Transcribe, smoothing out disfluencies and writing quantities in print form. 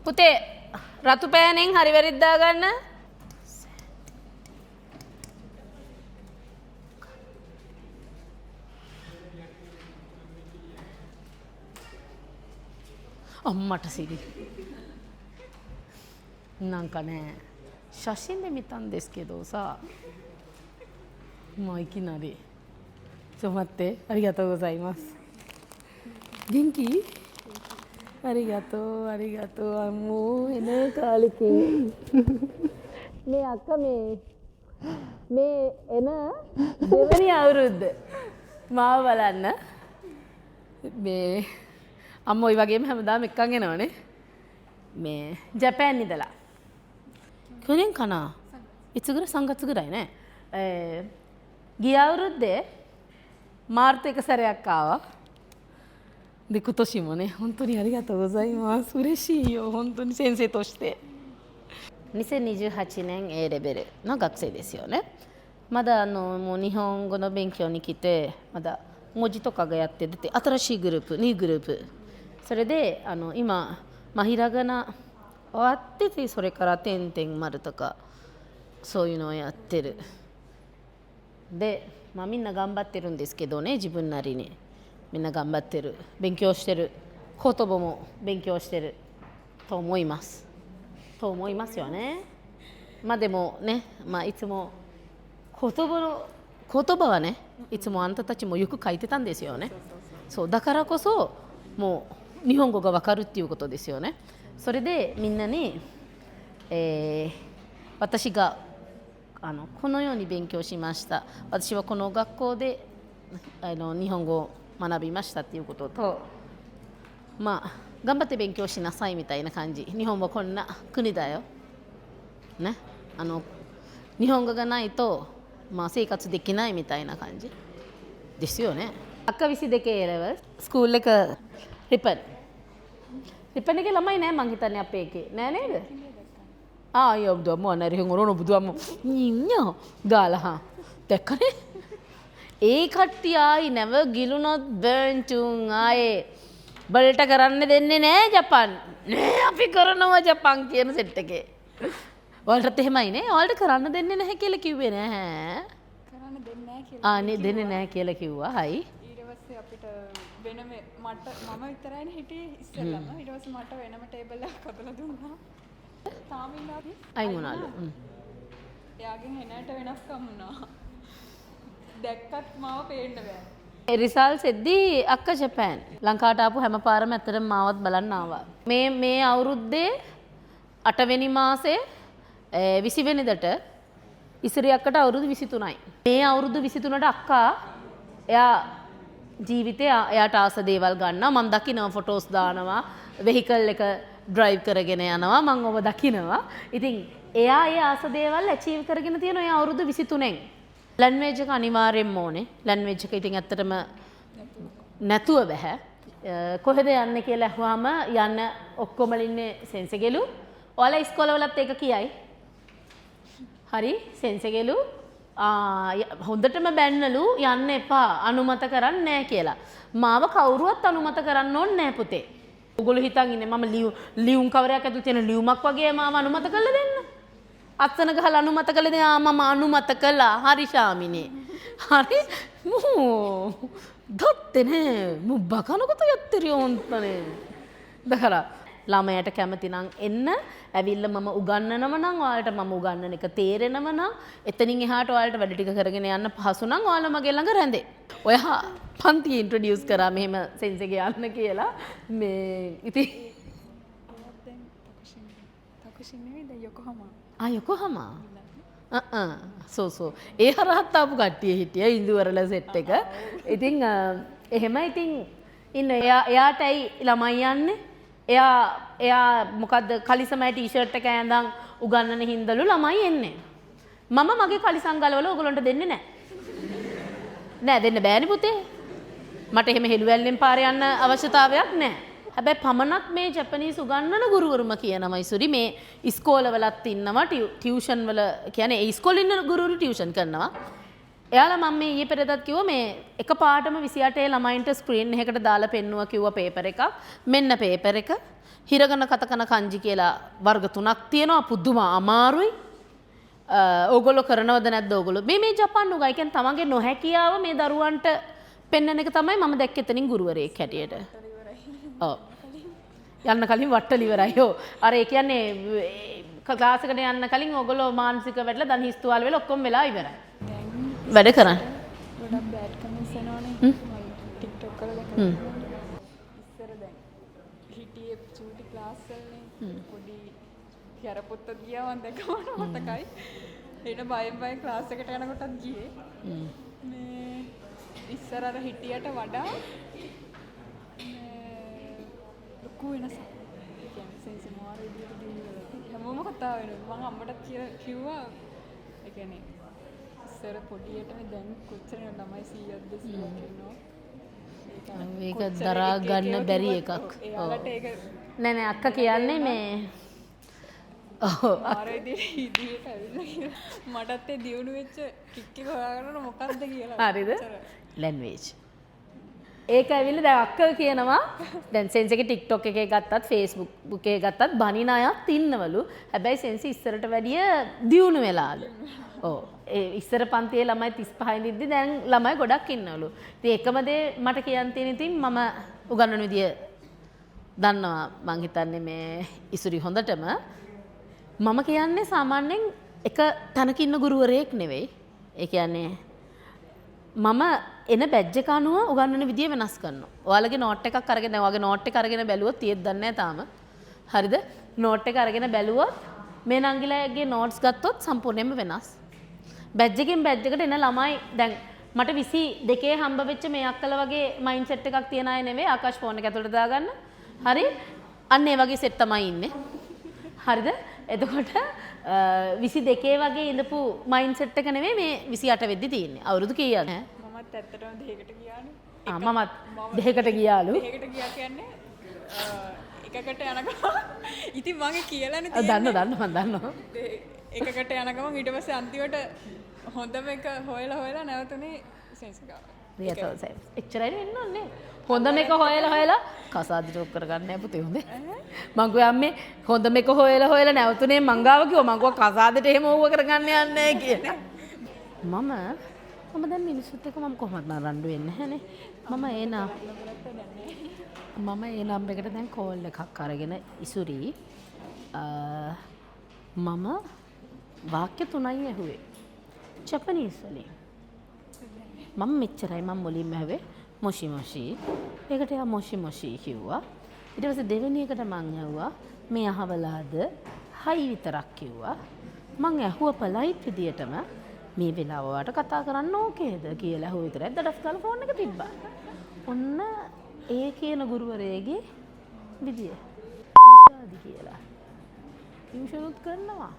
පුතේ රතු පෑනෙන් හරි වැරිද්දා ගන්න. අම්මට සිරි. なんかね、写真で見たんですけどさ、もういきなり。ちょっと待って、ありがとうございます。元気？ありがとう、ありがとう。もうね、කාලෙක මේ අක්කා මේ එන දෙවෙනි අවුරුද්ද මාව බලන්න. මේ අම්ම ඔය වගේම හැමදාම එක්කන් එනවනේ. මේ ජපාන් ඉඳලා. 去年かな、いつぐらい3月ぐらいね、ギアウルでマルテクサレアカワで今年もね本当にありがとうございます。嬉しいよ本当に先生として。2028年 A レベルの学生ですよね。まだもう日本語の勉強に来てまだ文字とかがやって出て新しいグループ2グループそれで今ひらがな終わっててそれから点々丸とかそういうのをやってる。で、みんな頑張ってるんですけどね、自分なりにみんな頑張ってる、勉強してる、言葉も勉強してると思いますよね。でもね、いつも言葉はねいつもあんたたちもよく書いてたんですよね。そうだからこそもう日本語がわかるっていうことですよね。それでみんなに、私がこのように勉強しました、私はこの学校で日本語を学びましたっていうことと、頑張って勉強しなさいみたいな感じ。日本はこんな国だよ、ね、日本語がないと、生活できないみたいな感じですよね。akka visi දෙකේ A-level ස්කූල් එක රිපන් එකේ ළමයි නෑ මං හිතන්නේ අපේ එකේ නෑ නේද? අයියෝ දුවම නැරිහෙන් ඔරන බුදුවම නිඤ්ඤා ගාලා දැක්කනේ. ඒ කට්ටිය ආයි නැව ගිලුනොත් බර්න්ටුන් ආයේ බල්ට කරන්න දෙන්නේ නෑ ජපාන්. නෑ අපි කරනවා ජපාන් කියන සෙට් එකේ. ඔයාලටත් එහෙමයි නේ? ඔයාලට කරන්න දෙන්නේ නැහැ කියලා කිව්වේ නෑ. කරන්න දෙන්නේ නැහැ කියලා. නේ දෙන්නේ නැහැ කියලා කිව්වා. හයි. ඊට පස්සේ අපිට වෙනම මට මම විතරයිනේ හිටියේ ඉස්සෙල්ලම. ඊට පස්සේ මට වෙනම ටේබල් එකක් හදලා දුන්නා. තාමින්ලාදී අයින් වුණාලු. එයාගෙන් එනට වෙනස්කම් වුණා. දැක්කත් මාව පේන්න බෑ. රිසල්ට්ස් එද්දී අක්කා ජපාන් ලංකාවට ආපු හැම පාරම ඇත්තටම මාවත් බලන්න ආවා. මේ අවුරුද්දේ 8 වෙනි මාසේ 20 වෙනිදාට ඉසිරි අක්කට අවුරුදු 23යි. මේ අවුරුදු 23ට අක්කා එයා ජීවිතේ එයාට ආස දේවල් ගන්නවා. මම දකිනවා ෆොටෝස් දානවා, වෙහිකල් එක ඩ්‍රයිව් කරගෙන යනවා, මම ඔබ දකිනවා. ඉතින් එයා ඒ ආස දේවල් ඇචීව් කරගෙන තියෙන ඒ අවුරුදු 23න් ලැන්ග්වේජ් එක අනිවාර්යෙන්ම ඕනේ. ලැන්ග්වේජ් එක ඉතින් ඇත්තටම නැතුව බෑ. කොහෙද යන්නේ කියලා අහුවාම යන්න ඔක්කොම ඉන්නේ සෙන්සෙගෙලු. ඔයාලා ඉස්කෝලවලත් ඒක කියයි. හරි සෙන්සෙගෙලු හොඳටම බැන්නලු යන්න එපා අනුමත කරන්නේ නැහැ කියලා. මාව කවුරුවත් අනුමත කරන්න ඕනේ නැහැ පුතේ. ඔයගොල්ලෝ හිතන් ඉන්නේ මම ලියුම් කවරයක් ඇතුළේ තියෙන ලියුමක් වගේ මාව අනුමත කරලා දෙන්න. අත්සන ගහලා අනුමත කළේ දැන් මම අනුමත කළා. හරි ශාමිනේ. හරි මෝ දත්තේ නේ මු බකන කොට යත්තරිය හොන්තනේ. දකලා ළමයට කැමති නම් එන්න ඇවිල්ලා මම උගන්වනව නම් ඔයාලට මම උගන්වන එක තේරෙනව නම් එතනින් එහාට ඔයාලට වැඩ ටික කරගෙන යන්න පහසු නම් ඔයාලා මගේ ළඟ රැඳේ. ඔයා පන්ති ඉන්ට්‍රොඩියුස් කරා මෙහෙම සෙන්සෙගේ යන්න කියලා මේ ඉතින් තකුෂින් නෙවෙයි දැන් යොකෝහාමා. යොකෝහාමා. සෝ ඒ හරහත් ආපු කට්ටිය හිටියා ඉන්දුවරල සෙට් එක. ඉතින් එහෙම ඉතින් ඉන්න එයාටයි ළමයි යන්නේ. එයා මොකද්ද කලිසමයි ටී-ෂර්ට් එක ඇඳන් උගන්නන හින්දලු ළමයි එන්නේ. මම මගේ කලිසම් ගලවල ඕගොල්ලන්ට දෙන්නේ නෑ දෙන්න බෑනේ පුතේ. මට එහෙම හෙළුවැල්ලෙන් පාරේ යන්න අවශ්‍යතාවයක් නෑ. හැබැයි පමණක් මේ ජපනීස් උගන්නන ගුරුවරුම කියනවා ඉසුරි මේ ඉස්කෝලවලත් ඉන්නවා ටියුෂන් වල කියන්නේ ඒ ඉස්කෝලේ ඉන්න ගුරුවරු ටියුෂන් කරනවා. එයාලා මම මේ ඊයේ පෙරේදත් කිව්වා මේ එකපාරටම 28 ළමයින්ට ස්ක්‍රීන් එකකට දාලා පෙන්නුවා කිව්වා පේපර් එකක්. මෙන්න පේපර් එක. හිරගන කතකන කංජි කියලා වර්ග 3ක් තියෙනවා. පුදුම අමාරුයි. ඕගොල්ලෝ කරනවද නැද්ද ඕගොල්ලෝ? මේ ජපාන් උගා. ඒ කියන්නේ තමන්ගේ නොහැකියාව මේ දරුවන්ට පෙන්වන එක තමයි මම දැක්කේ එතනින් ගුරුවරයෙක් හැටියට. ඔව්. යන්න කලින් වට්ටල ඉවරයි. ඔව්. අර ඒ කියන්නේ ක්ලාස් එකට යන්න කලින් ඕගොල්ලෝ මානසික වැඩලා දන් හිස්තුවාල වෙලා ඔක්කොම වෙලා ඉවරයි. වැඩ කරන්න. ගොඩක් බෑඩ් කමෙන්ට්ස් එනවනේ. TikTok වල දැකලා. ඉස්සර දැන් හිටියේ චූටි ක්ලාස් වලනේ. පොඩි කියරපොත්තක් ගියා මම දැකම මතකයි. ඊට බයෙන් ක්ලාස් එකට යනකොටත් ගියේ. මේ ඉස්සර අර හිටියට වඩා ලොකු වෙනසක්. කියන්නේ සෙන්ස් මාර විදියට දිනුවා. හැමෝම කතා වෙනවා. මම අම්මටත් කිව්වා ඒ කියන්නේ ඉස්සර පොඩියටම දැන් කොච්චර ළමයි 100ක්ද 100ක් ඉන්නවා. ඒක දරා ගන්න බැරි එකක්. එයාලට ඒක නෑ අක්කා කියන්නේ මේ මාර විදියට ඇවිල්ලා මටත් ඒ දියුණු වෙච්ච ටික් එක හොයාගන්න මොකක්ද කියලා. හරිද? ලැන්ග්වේජ්. ඒක ඇවිල්ලා දැන් අක්කා කියනවා දැන් සෙන්ස් එකේ TikTok එකේ ගත්තත් Facebook එකේ ගත්තත් බනින අයත් ඉන්නවලු. හැබැයි සෙන්ස් ඉස්සරට වැඩිය දියුණු වෙලාලු. ඔව්. ඒ ඉස්සර පන්තියේ ළමයි 35 ඉඳිද්දි දැන් ළමයි ගොඩක් ඉන්නවලු. ඉතින් එකම දේ මට කියන්න තියෙන ඉතින් මම උගන්වන විදිය දන්නවා මං හිතන්නේ මේ ඉසුරි හොඳටම මම කියන්නේ සාමාන්‍යයෙන් එක තැනක ඉන්න ගුරුවරයෙක් නෙවෙයි. ඒ කියන්නේ මම එන බැජ් එක අනුව උගන්වන විදිය වෙනස් කරනවා. ඔයාලගේ නෝට් එකක් අරගෙන දැන් ඔයාගේ නෝට් එක අරගෙන බැලුවොත් තියෙද්ද දන්නේ නැහැ තාම. හරිද? නෝට් එක අරගෙන බැලුවොත් මේ නංගිලාගේ නෝට්ස් ගත්තොත් සම්පූර්ණයෙන්ම වෙනස්. බැජ් එකෙන් බැජ් එකට එන ළමයි දැන් මට 22 හම්බ වෙච්ච මේ අක්කලා වගේ මයින්ඩ් සෙට් එකක් තියන අය නෙවෙයි ආකාශ ෆෝන් එක ඇතුළට දාගන්න. හරි? අන්න ඒ වගේ සෙට් තමයි ඉන්නේ. හරිද? එතකොට 22 වගේ ඉඳපු මයින්ඩ් සෙට් එක නෙවෙයි මේ 28 වෙද්දි තියෙන්නේ. අවුරුදු කීයද? මමත් ඇත්තටම දෙයකට ගියානේ. මමත් දෙයකට ගියාලු. දෙයකට ගියා කියන්නේ එකකට යනකම් ඉතින් මගේ කියලානේ දන්න මම දන්නවා. එකකට යන ගමන් ඊට පස්සේ අන්තිමට හොඳම එක හොයලා නැවතුනේ සෙන්ස් ගාව. රියතෝ එච්චරයි වෙන්න ඕනේ. හොඳම එක හොයලා කසාද ජෝක් කරගන්න නෑ පුතේ හොඳේ. මං කිව්වා අම්මේ හොඳම එක හොයලා නැවතුනේ මං ගාව කිව්වා මං කිව්වා කසාදට එහෙම ඕව කරගන්න යන්නේ නෑ කියලා. මම දැන් මිනිස්සුත් එක්ක මම කොහොමද නරඬු වෙන්නේ නැහනේ. මම ඒ නම් එකට දැන් කෝල් එකක් අරගෙන ඉසුරි මම වාක්‍ය 3යි ඇහුවේ. ජපනීස් වලින්. මම මෙච්චරයි මම මුලින්ම ඇහුවේ මොෂි මොෂි. ඒකට එයා මොෂි මොෂි කිව්වා. ඊට පස්සේ දෙවෙනි එකට මං ඇහුවා මේ අහවලාද හයි විතරක් කිව්වා. මං ඇහුවා පොලයිට් විදියටම මේ වෙලාව වට කතා කරන්න ඕකේද කියලා ඇහුව විතරයි දඩස් ගාලා ෆෝන් එක තිබ්බා. ඔන්න ඒ කියන ගුරුවරයාගේ විදිය. මොකද කියලා. ටියුෂන් උත් කරනවා.